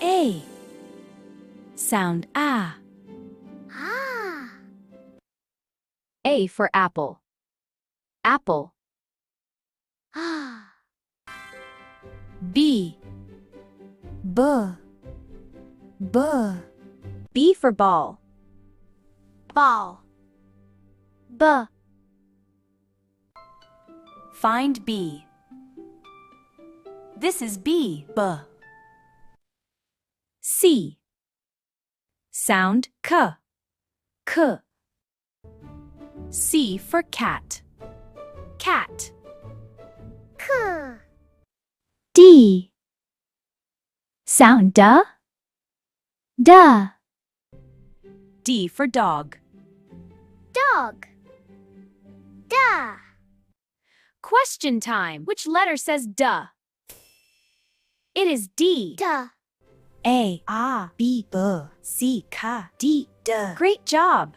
A. Sound ah. Ah. A for apple. Apple. Ah. B. B. B. B for ball. Ball. B. Find B. This is B. B. C. Sound k. K. C for cat. Cat. K. D. Sound duh. Duh. D for dog. Dog. Da. Question time. Which letter says duh? It is D. Da. A, B, B, C, K, D, D. Great job!